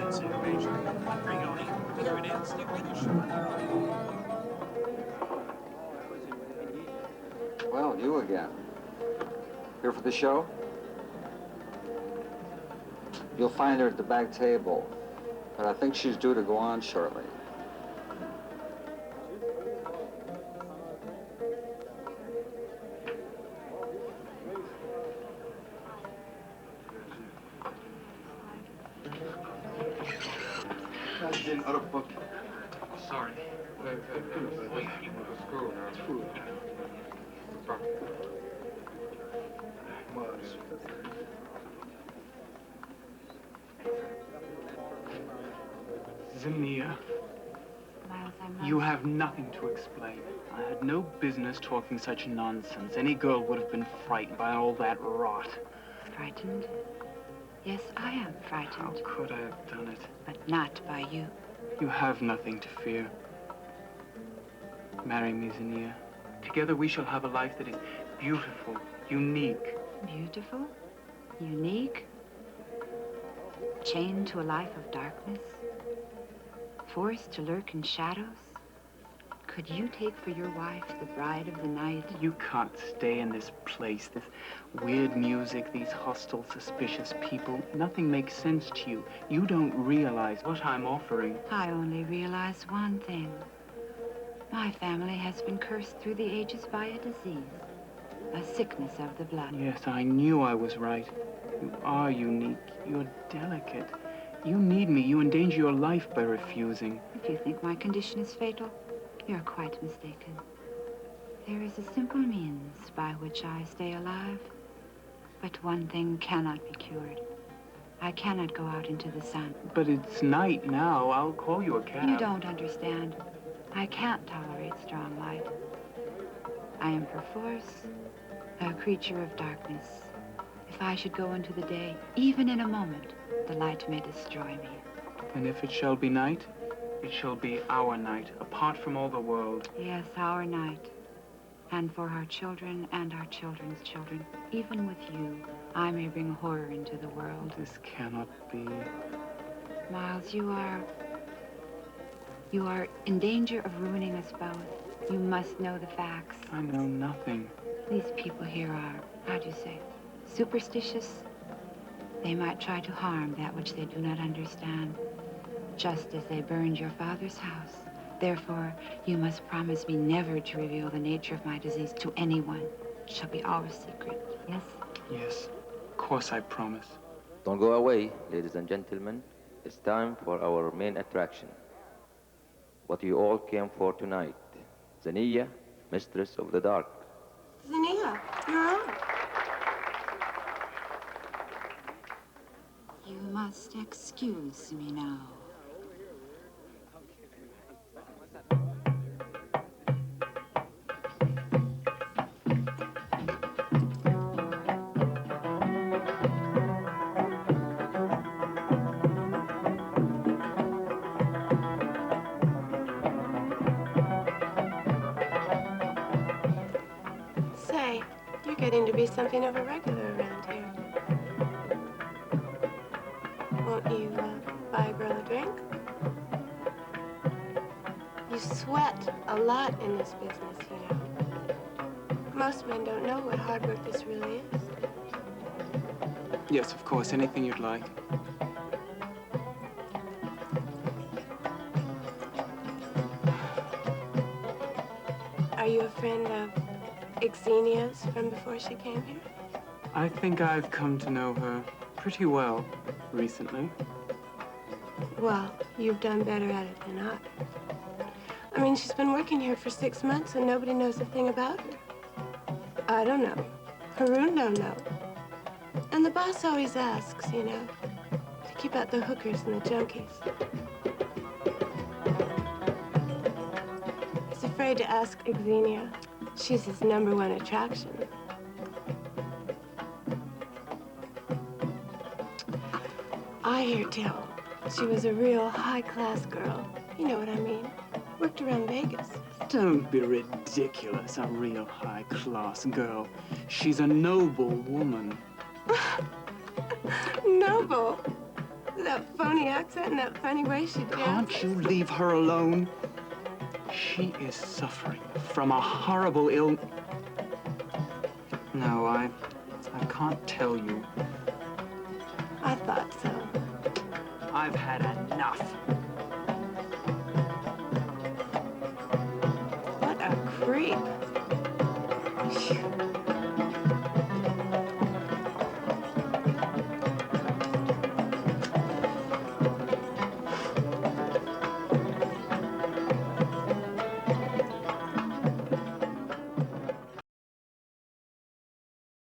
consideration. Brioni, here it is. Stick with us. Well, you again. Here for the show? You'll find her at the back table, but I think she's due to go on shortly. Sorry. Ciné, you have nothing to explain. I had no business talking such nonsense. Any girl would have been frightened by all that rot. Frightened? Yes, I am frightened. How could I have done it? But not by you. You have nothing to fear. Marry me, Ciné. Together we shall have a life that is beautiful, unique. Beautiful? Unique? Chained to a life of darkness? Forced to lurk in shadows? Could you take for your wife the bride of the night? You can't stay in this place, this weird music, these hostile, suspicious people. Nothing makes sense to you. You don't realize what I'm offering. I only realize one thing. My family has been cursed through the ages by a disease, a sickness of the blood. Yes, I knew I was right. You are unique. You're delicate. You need me. You endanger your life by refusing. If you think my condition is fatal, you're quite mistaken. There is a simple means by which I stay alive, but one thing cannot be cured. I cannot go out into the sun. But it's night now. I'll call you a cab. You don't understand. I can't tolerate strong light. I am perforce a creature of darkness. If I should go into the day, even in a moment, the light may destroy me. And if it shall be night, it shall be our night, apart from all the world. Yes, our night. And for our children and our children's children, even with you, I may bring horror into the world. This cannot be. Miles, you are in danger of ruining us both. You must know the facts. I know nothing. These people here are, how do you say, superstitious. They might try to harm that which they do not understand, just as they burned your father's house. Therefore, you must promise me never to reveal the nature of my disease to anyone. It shall be our secret, yes? Yes, of course I promise. Don't go away, ladies and gentlemen. It's time for our main attraction. What you all came for tonight. Ciné, Mistress of the Dark. Ciné, you're on. You must excuse me now. Say, you're getting to be something of a regular around here. Won't you buy a girl a drink? You sweat a lot in this business, you know. Most men don't know what hard work this really is. Yes, of course, anything you'd like. Are you a friend of XENIA's from before she came here? I think I've come to know her pretty well recently. Well, you've done better at it than I. I mean, she's been working here for 6 months and nobody knows a thing about her. I don't know. Haroon don't know. And the boss always asks, you know, to keep out the hookers and the junkies. He's afraid to ask XENIA. She's his #1 attraction. I hear tell she was a real high-class girl. You know what I mean? Worked around Vegas. Don't be ridiculous, a real high-class girl. She's a noble woman. Noble? that phony accent and that funny way she dances. Can't you leave her alone? She is suffering from a horrible ill... No, I can't tell you. I thought so. I've had enough.